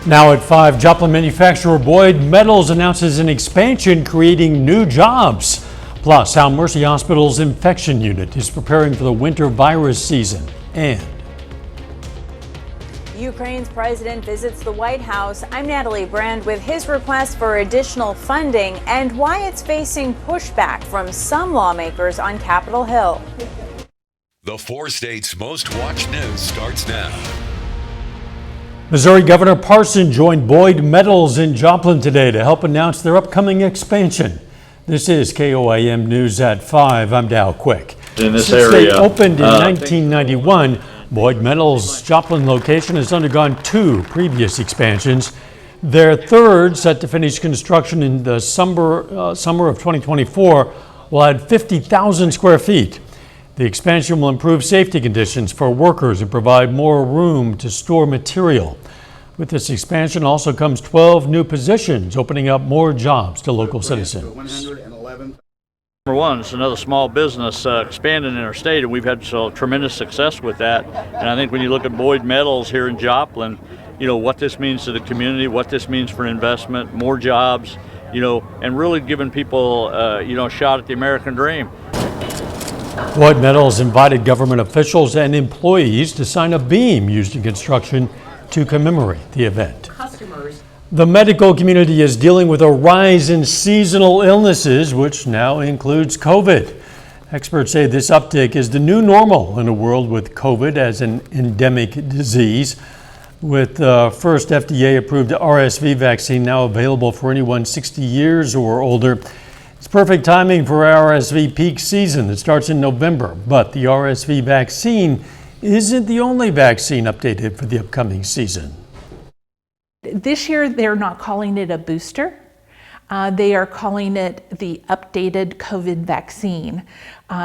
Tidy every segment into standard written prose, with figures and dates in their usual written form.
Now at 5, Joplin manufacturer Boyd Metals announces an expansion creating new jobs. Plus, how Mercy Hospital's infection unit is preparing for the winter virus season. And Ukraine's president visits the White House. I'm Natalie Brand with his request for additional funding and why it's facing pushback from some lawmakers on Capitol Hill. The 4 states' most watched news starts now. Missouri Governor Parson joined Boyd Metals in Joplin today to help announce their upcoming expansion. This is KOAM News at 5. I'm Dow Quick. In this Since area, they opened in 1991, Boyd Metals' Joplin location has undergone 2 previous expansions. Their third, set to finish construction in the summer of 2024, will add 50,000 square feet. The expansion will improve safety conditions for workers and provide more room to store material. With this expansion also comes 12 new positions, opening up more jobs to local citizens. Number one, it's another small business expanding in our state, and we've had tremendous success with that. And I think when you look at Boyd Metals here in Joplin, you know, what this means to the community, what this means for investment, more jobs, you know, and really giving people, a shot at the American dream. Boyd Metals invited government officials and employees to sign a beam used in construction to commemorate the event. The medical community is dealing with a rise in seasonal illnesses, which now includes COVID. Experts say this uptick is the new normal in a world with COVID as an endemic disease. With the first FDA-approved RSV vaccine now available for anyone 60 years or older, it's perfect timing for RSV peak season that starts in November. But the RSV vaccine isn't the only vaccine updated for the upcoming season. This year, they're not calling it a booster. They are calling it the updated COVID vaccine.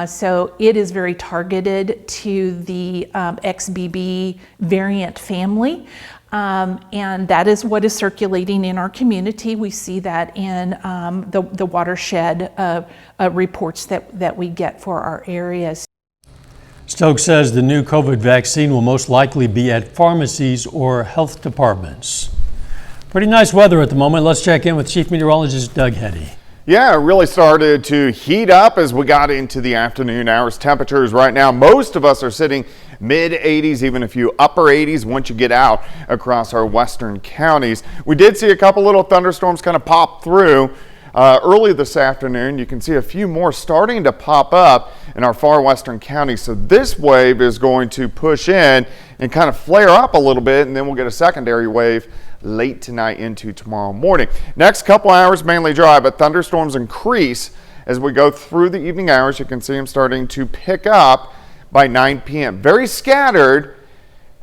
So it is very targeted to the XBB variant family. And that is what is circulating in our community. We see that in the watershed reports that we get for our areas. Stokes says the new COVID vaccine will most likely be at pharmacies or health departments. Pretty nice weather at the moment. Let's check in with Chief Meteorologist Doug Heddy. Yeah, it really started to heat up as we got into the afternoon hours. Temperatures right now, most of us are sitting mid 80s, even a few upper 80s once you get out across our western counties. We did see a couple little thunderstorms kind of pop through early this afternoon. You can see a few more starting to pop up in our far western counties. So this wave is going to push in and kind of flare up a little bit, and then we'll get a secondary wave late tonight into tomorrow morning. Next couple hours mainly dry, but thunderstorms increase as we go through the evening hours. You can see them starting to pick up by 9 p.m. Very scattered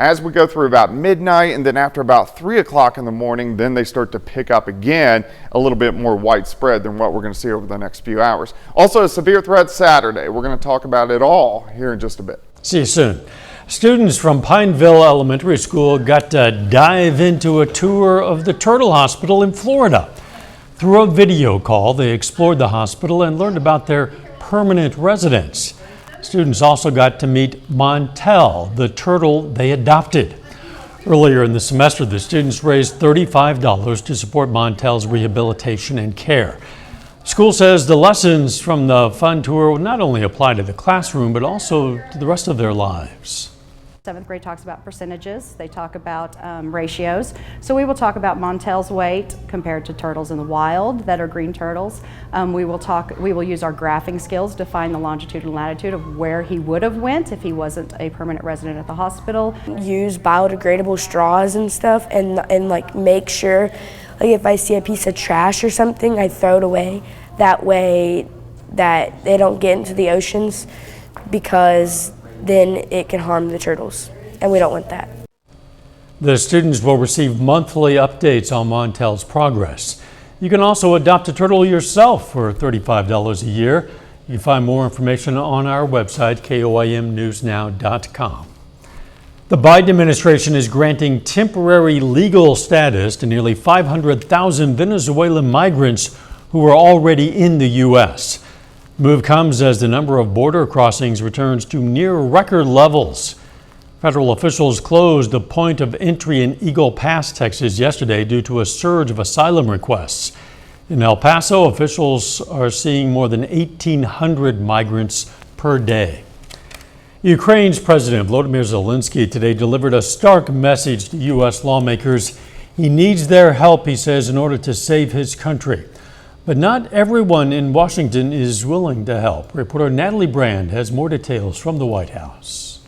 as we go through about midnight, and then after about 3 o'clock in the morning, then they start to pick up again, a little bit more widespread than what we're going to see over the next few hours. Also a severe threat Saturday. We're going to talk about it all here in just a bit. See you soon. Students from Pineville Elementary School got to dive into a tour of the Turtle Hospital in Florida. Through a video call, they explored the hospital and learned about their permanent residents. Students also got to meet Montel, the turtle they adopted. Earlier in the semester, the students raised $35 to support Montel's rehabilitation and care. School says the lessons from the fun tour will not only apply to the classroom, but also to the rest of their lives. 7th grade talks about percentages. They talk about ratios. So we will talk about Montel's weight compared to turtles in the wild that are green turtles. We will use our graphing skills to find the longitude and latitude of where he would have went if he wasn't a permanent resident at the hospital. Use biodegradable straws and stuff, and like make sure, like if I see a piece of trash or something, I throw it away. That way that they don't get into the oceans, because then it can harm the turtles, and we don't want that. The students will receive monthly updates on Montel's progress. You can also adopt a turtle yourself for $35 a year. You can find more information on our website, koamnewsnow.com. The Biden administration is granting temporary legal status to nearly 500,000 Venezuelan migrants who are already in the U.S. The move comes as the number of border crossings returns to near record levels. Federal officials closed a point of entry in Eagle Pass, Texas yesterday due to a surge of asylum requests. In El Paso, officials are seeing more than 1,800 migrants per day. Ukraine's President Volodymyr Zelensky today delivered a stark message to U.S. lawmakers. He needs their help, he says, in order to save his country. But not everyone in Washington is willing to help. Reporter Natalie Brand has more details from the White House.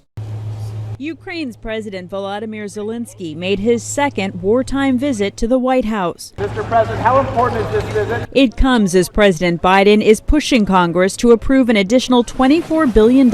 Ukraine's President Volodymyr Zelensky made his second wartime visit to the White House. Mr. President, how important is this visit? It comes as President Biden is pushing Congress to approve an additional $24 billion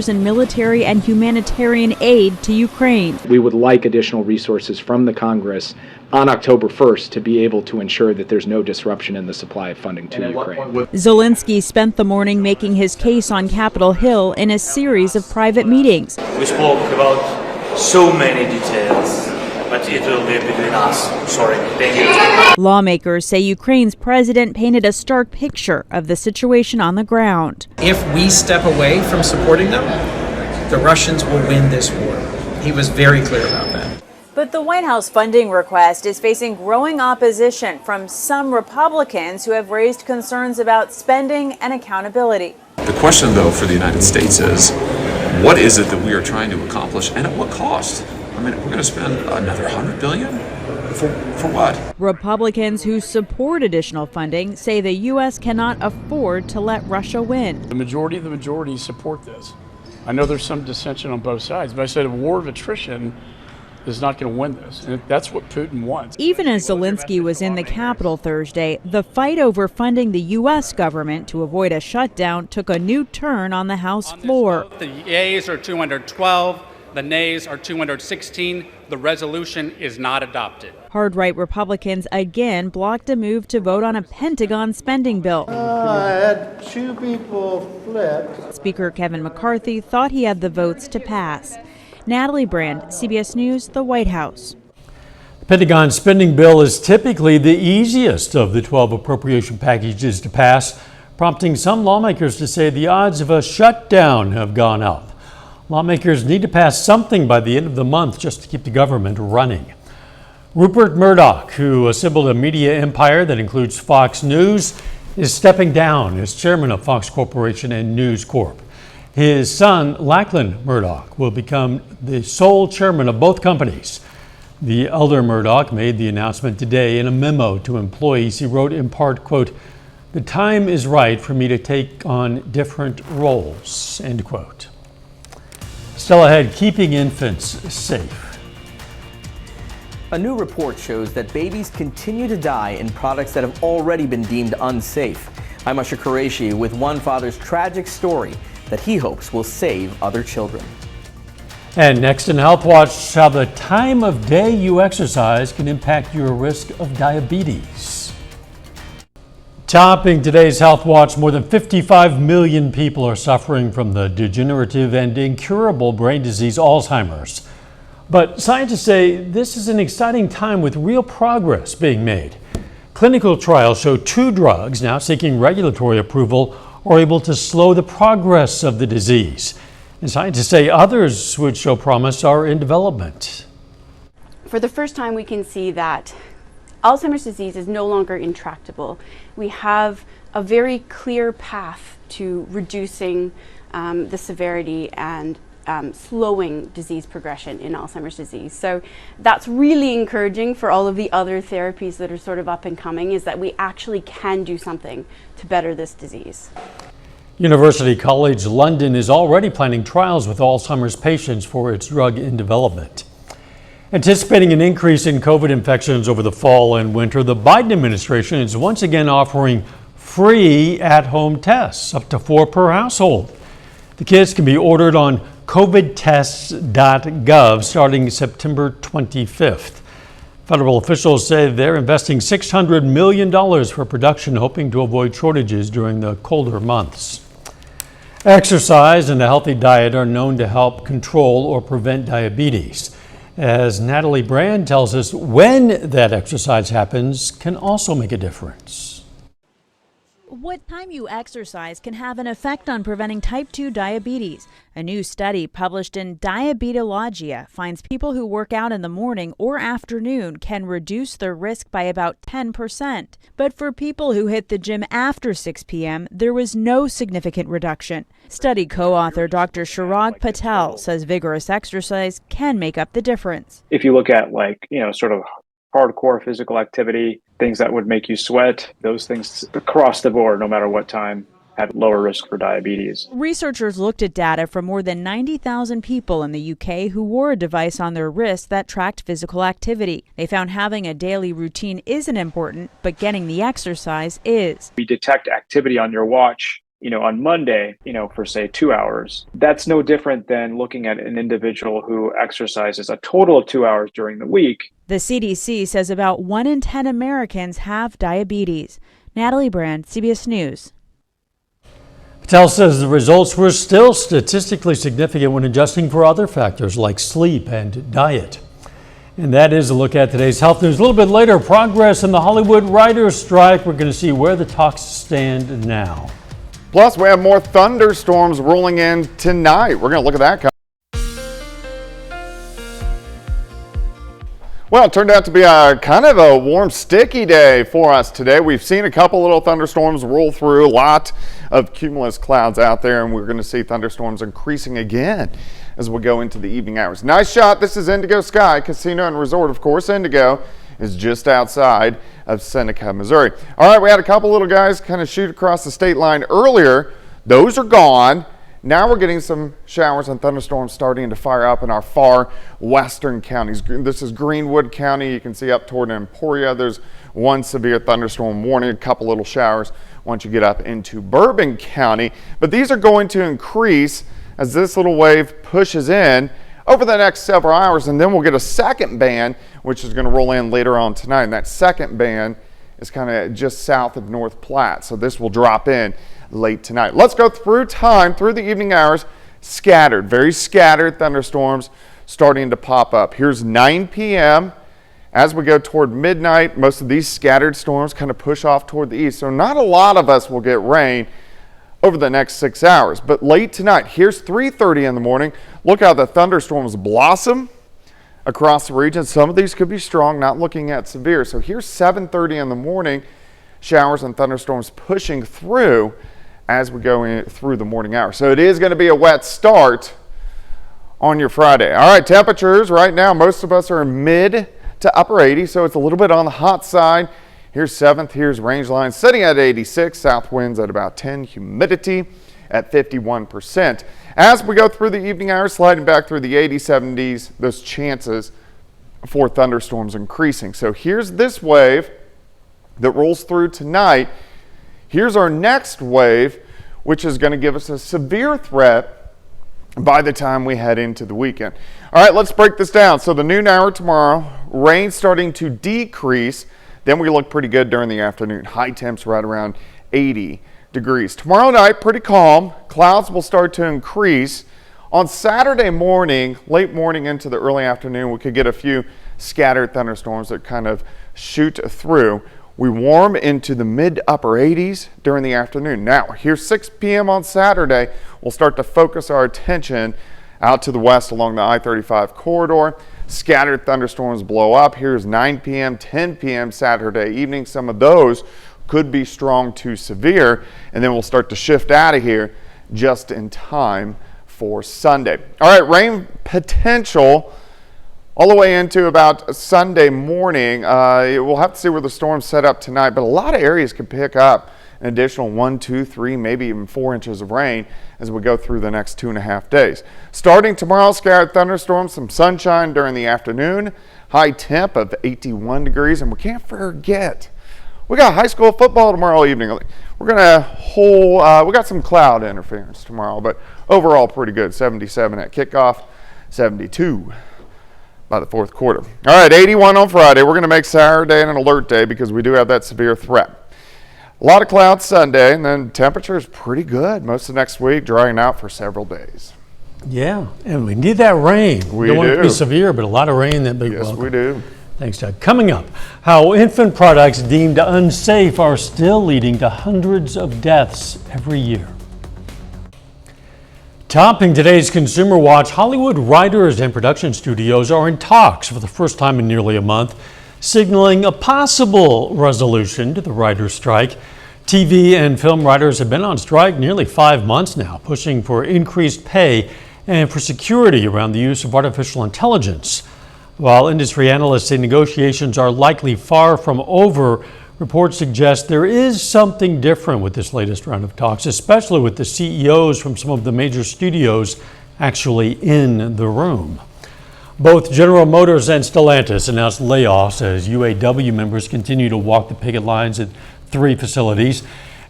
in military and humanitarian aid to Ukraine. We would like additional resources from the Congress on October 1st to be able to ensure that there's no disruption in the supply of funding to Ukraine. Zelensky spent the morning making his case on Capitol Hill in a series of private meetings. We spoke about so many details, but it will be between us. Sorry. Thank you. Lawmakers say Ukraine's president painted a stark picture of the situation on the ground. If we step away from supporting them, the Russians will win this war. He was very clear about that. But the White House funding request is facing growing opposition from some Republicans who have raised concerns about spending and accountability. The question, though, for the United States is, what is it that we are trying to accomplish and at what cost? I mean, we're going to spend another $100 billion? For what? Republicans who support additional funding say the U.S. cannot afford to let Russia win. The majority of the majority support this. I know there's some dissension on both sides, but I said a war of attrition is not going to win this. And that's what Putin wants. Even as Zelensky was in the Capitol Thursday, the fight over funding the U.S. government to avoid a shutdown took a new turn on the House floor. The yeas are 212, the nays are 216. The resolution is not adopted. Hard-right Republicans again blocked a move to vote on a Pentagon spending bill. I had two people flip. Speaker Kevin McCarthy thought he had the votes to pass. Natalie Brand, CBS News, the White House. The Pentagon spending bill is typically the easiest of the 12 appropriation packages to pass, prompting some lawmakers to say the odds of a shutdown have gone up. Lawmakers need to pass something by the end of the month just to keep the government running. Rupert Murdoch, who assembled a media empire that includes Fox News, is stepping down as chairman of Fox Corporation and News Corp. His son, Lachlan Murdoch, will become the sole chairman of both companies. The elder Murdoch made the announcement today in a memo to employees. He wrote in part, quote, "The time is right for me to take on different roles," end quote. Still ahead, keeping infants safe. A new report shows that babies continue to die in products that have already been deemed unsafe. I'm Usher Qureshi with one father's tragic story that he hopes will save other children. And next in Health Watch, how the time of day you exercise can impact your risk of diabetes. Topping today's Health Watch, more than 55 million people are suffering from the degenerative and incurable brain disease Alzheimer's. But scientists say this is an exciting time with real progress being made. Clinical trials show 2 drugs now seeking regulatory approval are able to slow the progress of the disease. And scientists say others which show promise are in development. For the first time, we can see that Alzheimer's disease is no longer intractable. We have a very clear path to reducing the severity and slowing disease progression in Alzheimer's disease. So that's really encouraging for all of the other therapies that are sort of up and coming, is that we actually can do something to better this disease. University College London is already planning trials with Alzheimer's patients for its drug in development. Anticipating an increase in COVID infections over the fall and winter, the Biden administration is once again offering free at-home tests, up to 4 per household. The kits can be ordered on covidtests.gov starting September 25th. Federal officials say they're investing $600 million for production, hoping to avoid shortages during the colder months. Exercise and a healthy diet are known to help control or prevent diabetes. As Natalie Brand tells us, when that exercise happens can also make a difference. What time you exercise can have an effect on preventing type 2 diabetes. A new study published in Diabetologia finds people who work out in the morning or afternoon can reduce their risk by about 10%. But for people who hit the gym after 6 p.m., there was no significant reduction. Study co-author Dr. Chirag Patel says vigorous exercise can make up the difference. If you look at sort of hardcore physical activity, things that would make you sweat, those things across the board, no matter what time, had lower risk for diabetes. Researchers looked at data from more than 90,000 people in the UK who wore a device on their wrist that tracked physical activity. They found having a daily routine isn't important, but getting the exercise is. We detect activity on your watch on Monday, for say 2 hours. That's no different than looking at an individual who exercises a total of 2 hours during the week. The CDC says about 1 in 10 Americans have diabetes. Natalie Brand, CBS News. Patel says the results were still statistically significant when adjusting for other factors like sleep and diet. And that is a look at today's health news. A little bit later, progress in the Hollywood writers' strike. We're going to see where the talks stand now. Plus, we have more thunderstorms rolling in tonight. We're going to look at that. Well, it turned out to be a kind of a warm, sticky day for us today. We've seen a couple little thunderstorms roll through, a lot of cumulus clouds out there, and we're going to see thunderstorms increasing again as we go into the evening hours. Nice shot. This is Indigo Sky Casino and Resort, of course. Indigo is just outside of Seneca, Missouri. All right, we had a couple little guys kind of shoot across the state line earlier. Those are gone. Now we're getting some showers and thunderstorms starting to fire up in our far western counties. This is Greenwood County. You can see up toward Emporia, there's one severe thunderstorm warning, a couple little showers once you get up into Bourbon County. But these are going to increase as this little wave pushes in over the next several hours, and then we'll get a second band, which is going to roll in later on tonight. And that second band is kind of just south of North Platte, so this will drop in late tonight. Let's go through the evening hours. Scattered, very scattered thunderstorms starting to pop up. Here's 9 p.m. As we go toward midnight, most of these scattered storms kind of push off toward the east, so not a lot of us will get rain over the next 6 hours. But late tonight, here's 3:30 in the morning. Look how the thunderstorms blossom across the region. Some of these could be strong, not looking at severe. So here's 7:30 in the morning, showers and thunderstorms pushing through as we go in through the morning hours. So it is going to be a wet start on your Friday. All right, temperatures right now, most of us are mid to upper 80s, so it's a little bit on the hot side. Here's 7th, here's Rangeline sitting at 86, south winds at about 10, humidity at 51%. As we go through the evening hours, sliding back through the 80s, 70s, those chances for thunderstorms increasing. So here's this wave that rolls through tonight. Here's our next wave, which is going to give us a severe threat by the time we head into the weekend. All right, let's break this down. So the noon hour tomorrow, rain starting to decrease. Then we look pretty good during the afternoon. High temps right around 80 degrees. Tomorrow night, pretty calm. Clouds will start to increase. On Saturday morning, late morning into the early afternoon, we could get a few scattered thunderstorms that kind of shoot through. We warm into the mid upper 80s during the afternoon. Now, here's 6 p.m. on Saturday. We'll start to focus our attention out to the west along the I-35 corridor. Scattered thunderstorms blow up. Here's 9 p.m., 10 p.m. Saturday evening. Some of those could be strong to severe, and then we'll start to shift out of here just in time for Sunday. All right, rain potential all the way into about Sunday morning. We'll have to see where the storms set up tonight, but a lot of areas can pick up an additional 1, 2, 3, maybe even 4 inches of rain as we go through the next 2.5 days. Starting tomorrow, scattered thunderstorms, some sunshine during the afternoon, high temp of 81 degrees, and we can't forget, we got high school football tomorrow evening. We're going to we got some cloud interference tomorrow, but overall pretty good. 77 at kickoff, 72 by the fourth quarter. All right, 81 on Friday. We're going to make Saturday an alert day because we do have that severe threat. A lot of clouds Sunday, and then temperature is pretty good most of next week, drying out for several days. Yeah, and we need that rain. We don't want it to be do. severe, but a lot of rain that big. Yes, we do. Thanks, Doug. Coming up, how infant products deemed unsafe are still leading to hundreds of deaths every year. Topping today's Consumer Watch, Hollywood writers and production studios are in talks for the first time in nearly a month, signaling a possible resolution to the writers' strike. TV and film writers have been on strike nearly 5 months now, pushing for increased pay and for security around the use of artificial intelligence. While industry analysts say negotiations are likely far from over, reports suggest there is something different with this latest round of talks, especially with the CEOs from some of the major studios actually in the room. Both General Motors and Stellantis announced layoffs as UAW members continue to walk the picket lines at 3 facilities.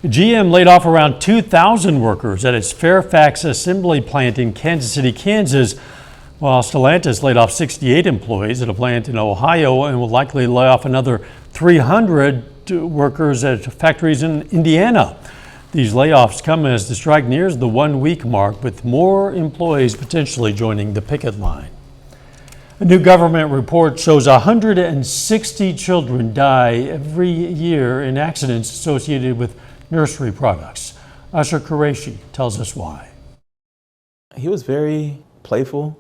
GM laid off around 2,000 workers at its Fairfax assembly plant in Kansas City, Kansas, while Stellantis laid off 68 employees at a plant in Ohio and will likely lay off another 300 workers at factories in Indiana. These layoffs come as the strike nears the 1-week mark, with more employees potentially joining the picket line. A new government report shows 160 children die every year in accidents associated with nursery products. Usher Qureshi tells us why. He was very playful,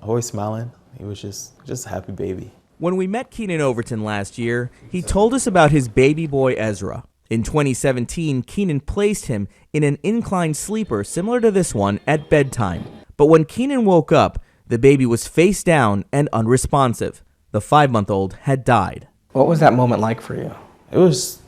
always smiling. He was just a happy baby. When we met Keenan Overton last year, he told us about his baby boy Ezra. In 2017, Keenan placed him in an inclined sleeper similar to this one at bedtime. But when Keenan woke up, the baby was face down and unresponsive. The 5-month-old had died. What was that moment like for you? It was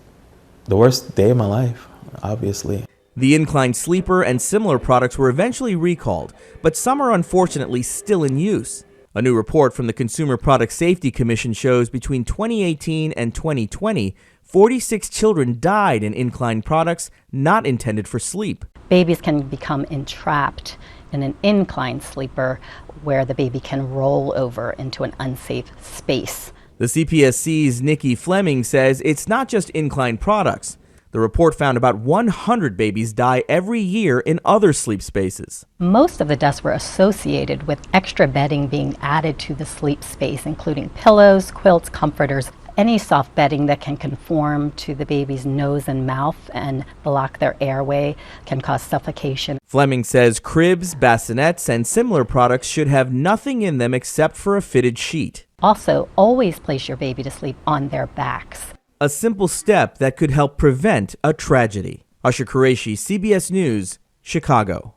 the worst day of my life, obviously. The inclined sleeper and similar products were eventually recalled, but some are unfortunately still in use. A new report from the Consumer Product Safety Commission shows between 2018 and 2020, 46 children died in inclined products not intended for sleep. Babies can become entrapped in an inclined sleeper where the baby can roll over into an unsafe space. The CPSC's Nikki Fleming says it's not just inclined products. The report found about 100 babies die every year in other sleep spaces. Most of the deaths were associated with extra bedding being added to the sleep space, including pillows, quilts, comforters, any soft bedding that can conform to the baby's nose and mouth and block their airway can cause suffocation. Fleming says cribs, bassinets, and similar products should have nothing in them except for a fitted sheet. Also, always place your baby to sleep on their backs. A simple step that could help prevent a tragedy. Usher Qureshi, CBS News, Chicago.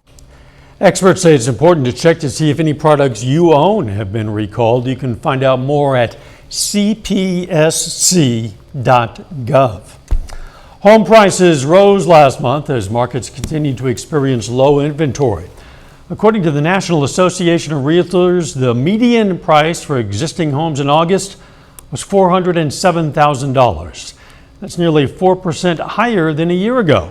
Experts say it's important to check to see if any products you own have been recalled. You can find out more at cpsc.gov. Home prices rose last month as markets continue to experience low inventory. According to the National Association of Realtors, the median price for existing homes in August was $407,000. That's nearly 4% higher than a year ago.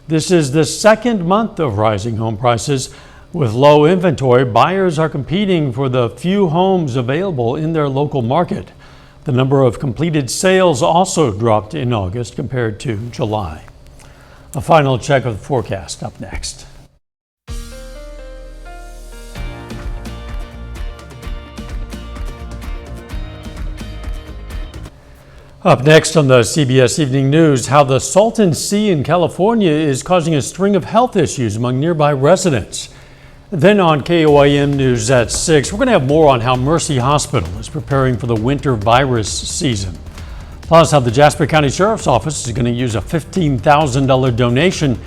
This is the second month of rising home prices. With low inventory, buyers are competing for the few homes available in their local market. The number of completed sales also dropped in August compared to July. A final check of the forecast up next. Up next on the CBS Evening News, how the Salton Sea in California is causing a string of health issues among nearby residents. Then on KOAM News at 6, we're going to have more on how Mercy Hospital is preparing for the winter virus season. Plus, how the Jasper County Sheriff's Office is going to use a $15,000 donation.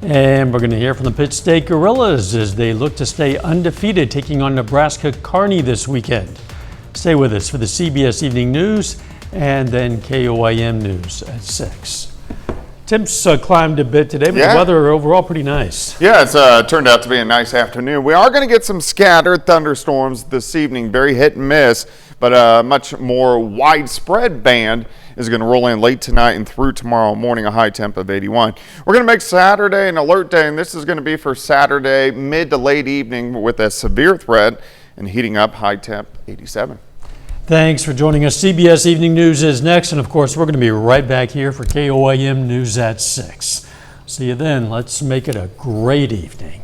And we're going to hear from the Pitt State Gorillas as they look to stay undefeated, taking on Nebraska Kearney this weekend. Stay with us for the CBS Evening News and then KOAM News at 6. Temps climbed a bit today, but the weather overall pretty nice. Yeah, it's turned out to be a nice afternoon. We are going to get some scattered thunderstorms this evening, very hit and miss, but a much more widespread band is going to roll in late tonight and through tomorrow morning, a high temp of 81. We're going to make Saturday an alert day, and this is going to be for Saturday mid to late evening with a severe threat and heating up, high temp 87. Thanks for joining us. CBS Evening News is next, and of course, we're going to be right back here for KOAM News at 6. See you then. Let's make it a great evening.